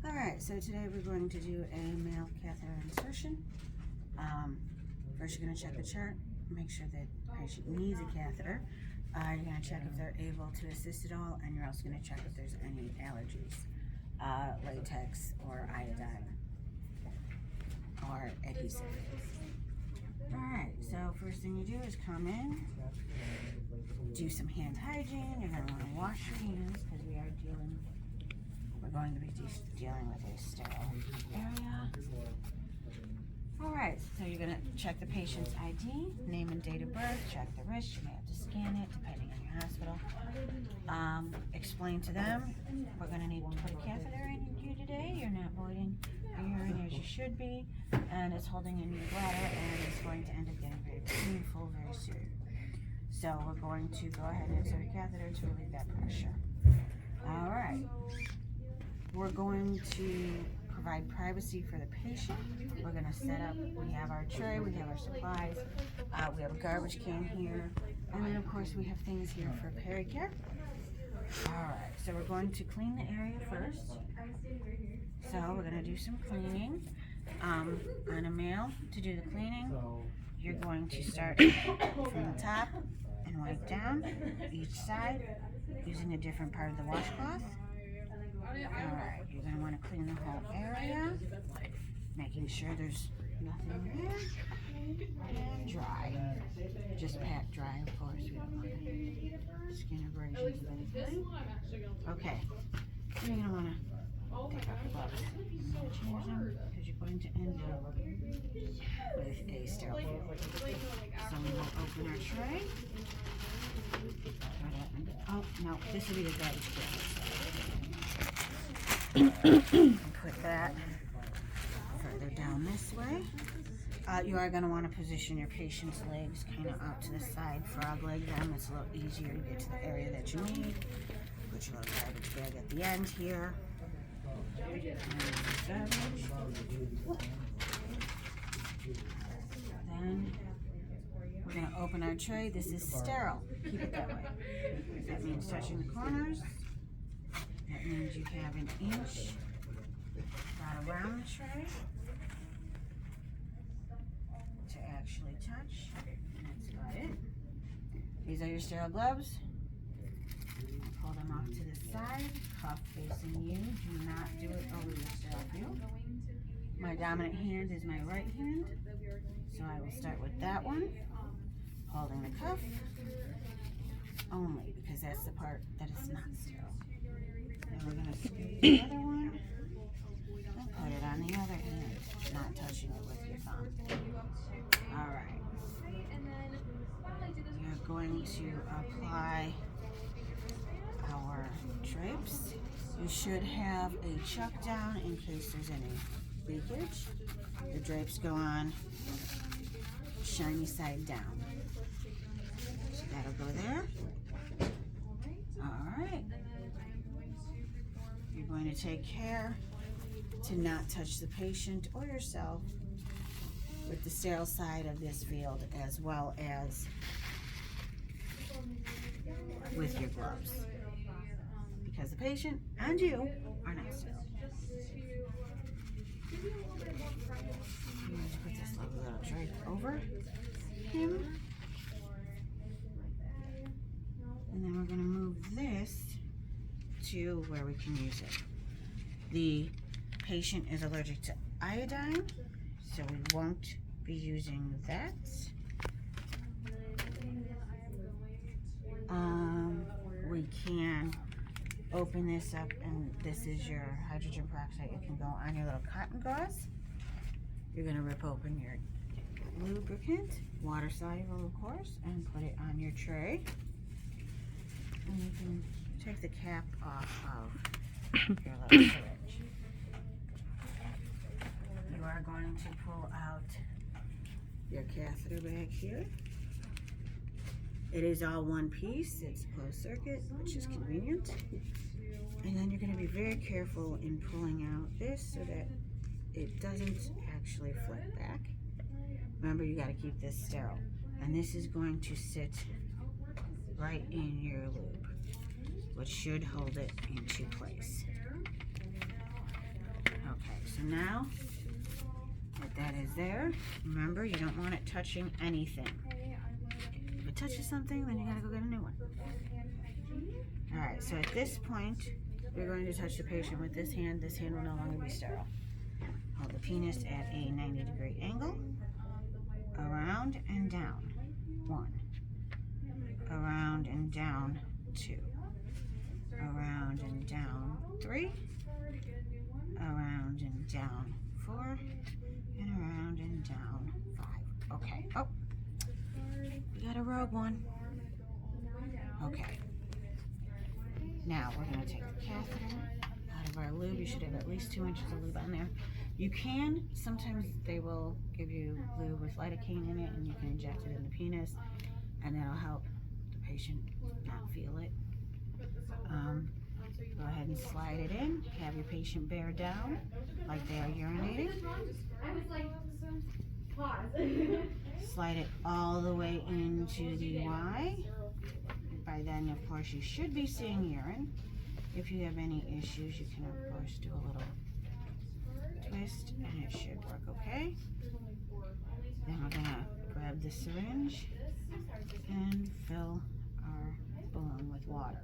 Alright, so today we're going to do a male catheter insertion. First you're going to check the chart, make sure that the patient needs a catheter. You're going to check if they're able to assist at all, and you're also going to check if there's any allergies, latex or iodine or adhesive. Alright, so first thing you do is come in, do some hand hygiene. You're going to want to wash your hands because we're going to be dealing with a sterile area. Alright, so you're going to check the patient's ID, name and date of birth, check the wrist. You may have to scan it depending on your hospital. Explain to them, we're going to need to put a catheter in you today. You're not voiding your urine as you should be, and it's holding in your bladder, and it's going to end up getting very painful very soon. So we're going to go ahead and insert a catheter to relieve that pressure. Alright. We're going to provide privacy for the patient. We're going to set up, we have our tray, we have our supplies, we have a garbage can here, and then of course we have things here for pericare. Alright, so we're going to clean the area first. So we're going to do some cleaning. On a male, to do the cleaning, you're going to start from the top and wipe down each side using a different part of the washcloth. Alright, you're going to want to clean the whole area, making sure there's nothing there, and dry. Just pat dry, of course. We don't want any skin abrasions of anything. Okay, so you're going to want to take off your gloves and change them because you're going to end up with a sterile field. So we will open our tray. Oh, no, this will be the garbage can. Put that further down this way. You are going to want to position your patient's legs kind of out to the side, frog leg them. It's a little easier to get to the area that you need. Put your little garbage bag at the end here. Then we're going to open our tray. This is sterile. Keep it that way. That means touching the corners. That means you have an inch right around the tray to actually touch. That's about it. These are your sterile gloves. Pull them off to the side, cuff facing you. Do not do it over your sterile field. My dominant hand is my right hand, so I will start with that one, holding the cuff only because that's the part that is not sterile. Then we're going to scoot the other one and put it on the other hand, not touching it with your thumb. Alright. You're going to apply our drapes. You should have a chuck down in case there's any leakage. The drapes go on shiny side down. So that'll go there. Alright. You're going to take care to not touch the patient or yourself with the sterile side of this field, as well as with your gloves, because the patient and you are not sterile. I'm going to put this little drape over him, and then we're going to move this to where we can use it. The patient is allergic to iodine, so we won't be using that. We can open this up, and this is your hydrogen peroxide. It can go on your little cotton gauze. You're going to rip open your lubricant, water soluble of course, and put it on your tray. And you can take the cap off of your little syringe. You are going to pull out your catheter bag here. It is all one piece. It's closed circuit, which is convenient. And then you're going to be very careful in pulling out this so that it doesn't actually flip back. Remember, you got to keep this sterile. And this is going to sit right in your lube, which should hold it into place. So now that is there, remember you don't want it touching anything. If it touches something, then you gotta go get a new one. Alright, so at this point, you're going to touch the patient with this hand. This hand will no longer be sterile. Hold the penis at a 90-degree angle. Around and down. 1. Around and down. 2. Around and down. 3. Around and down. 4. And around and down. 5. Okay. Oh. We got a rogue one. Okay. Now we're going to take the catheter out of our lube. You should have at least 2 inches of lube on there. You can, sometimes they will give you lube with lidocaine in it and you can inject it in the penis and that'll help the patient not feel it. Go ahead and slide it in. Have your patient bear down like they are urinating. Slide it all the way into the Y. By then, of course, you should be seeing urine. If you have any issues, you can, of course, do a little twist and it should work okay. Then we're gonna grab the syringe and fill our balloon with water.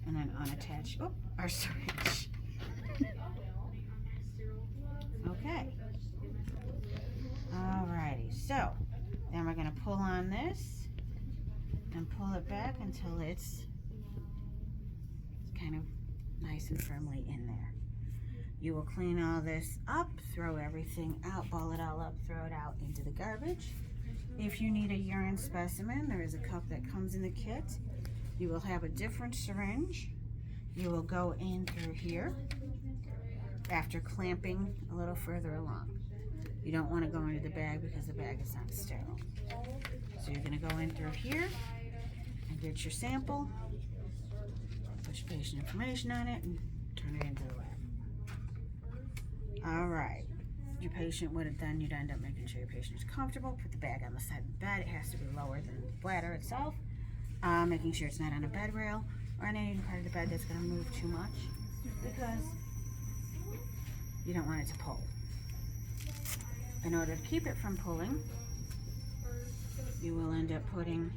And then unattach our syringe. Okay. Alrighty, so then we're gonna pull on this and pull it back until it's kind of nice and firmly in there. You will clean all this up, throw everything out, ball it all up, throw it out into the garbage. If you need a urine specimen, there is a cup that comes in the kit. You will have a different syringe. You will go in through here after clamping a little further along. You don't want to go into the bag because the bag is not sterile. So you're going to go in through here and get your sample, put your patient information on it, and turn it into the lab. Alright, your patient, what it done, you'd end up making sure your patient is comfortable. Put the bag on the side of the bed. It has to be lower than the bladder itself. Making sure it's not on a bed rail or on any part of the bed that's going to move too much because you don't want it to pull. In order to keep it from pulling, you will end up putting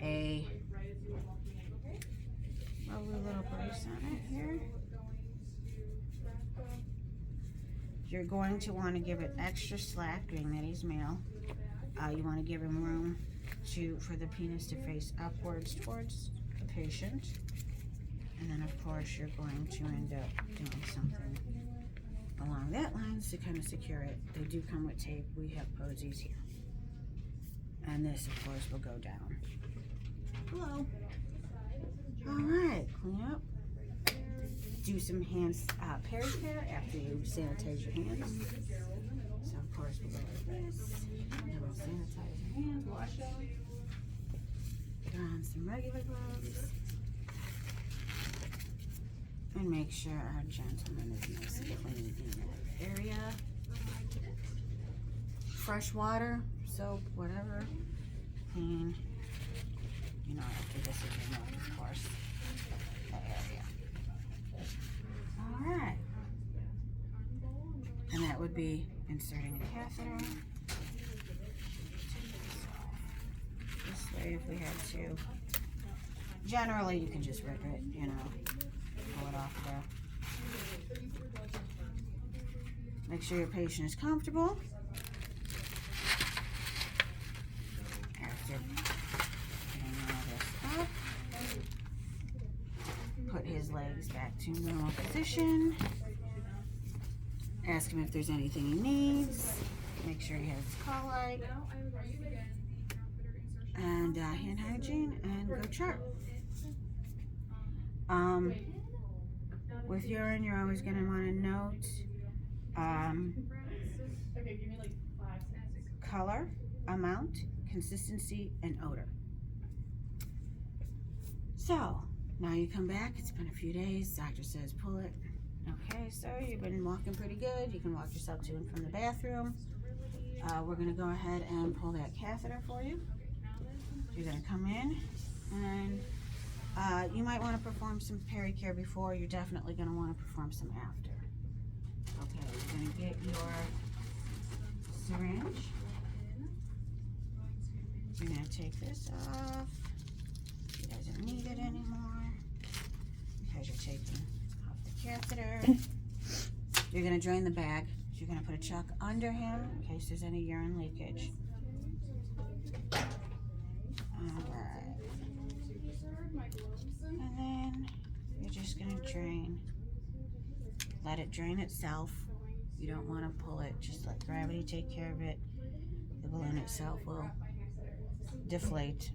a lovely little brace on it here. You're going to want to give it extra slack, being that he's male. You want to give him room for the penis to face upwards towards the patient. And then of course you're going to end up doing something along that lines to kind of secure it. They do come with tape. We have posies here. And this of course will go down below. Alright, clean up. Do some hands pericare after you sanitize your hands. So of course we'll go like this. And then we'll sanitize your hands, wash them. Put on some regular gloves. And make sure our gentleman is nice and clean in that area. Fresh water, soap, whatever. Clean. You know, after this is removed, of course, that area. Alright. And that would be inserting a catheter. This way, if we had to. Generally, you can just rip it, you know, pull it off there. Make sure your patient is comfortable. After getting all this up, put his legs back to normal position. Ask him if there's anything he needs. Make sure he has his call light. And hand hygiene, and go chart. With urine, you're always going to want to note color, amount, consistency, and odor. So, now you come back, it's been a few days, doctor says pull it. Okay, sir, you've been walking pretty good. You can walk yourself to and from the bathroom. We're going to go ahead and pull that catheter for you. You're going to come in and You might want to perform some pericare before. You're definitely going to want to perform some after. Okay, you're going to get your syringe. You're going to take this off. It doesn't need it anymore because you're taking off the catheter. You're going to drain the bag. So you're going to put a chuck under him in case there's any urine leakage. Alright. And then you're just going to drain. Let it drain itself. You don't want to pull it. Just let gravity take care of it. The balloon itself will deflate.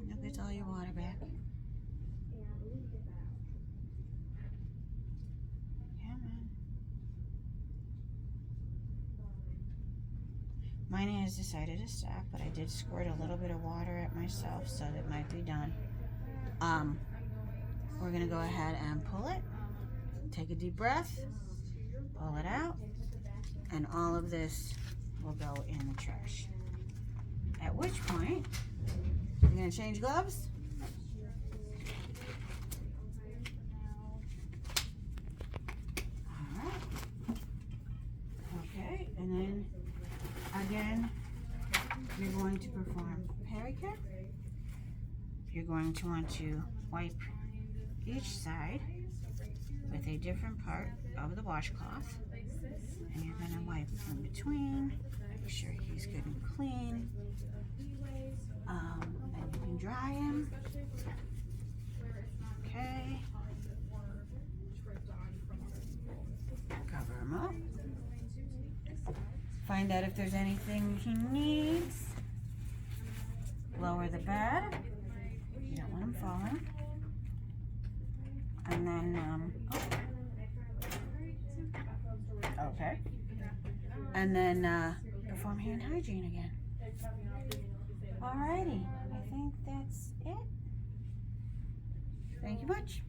And you'll get all your water back. Come on. Mine has decided to stop, but I did squirt a little bit of water at myself, so that might be done. We're going to go ahead and pull it. Take a deep breath. Pull it out. And all of this will go in the trash. At which point, you're going to change gloves. Alright. Okay, and then again, you're going to perform pericare. You're going to want to wipe each side with a different part of the washcloth. And you're going to wipe in between. Make sure he's good and clean. And you can dry him. Okay. Cover him up. Find out if there's anything he needs. Lower the bed. You don't want him falling. And then, okay. And then perform hand hygiene again. Alrighty, I think that's it. Thank you much.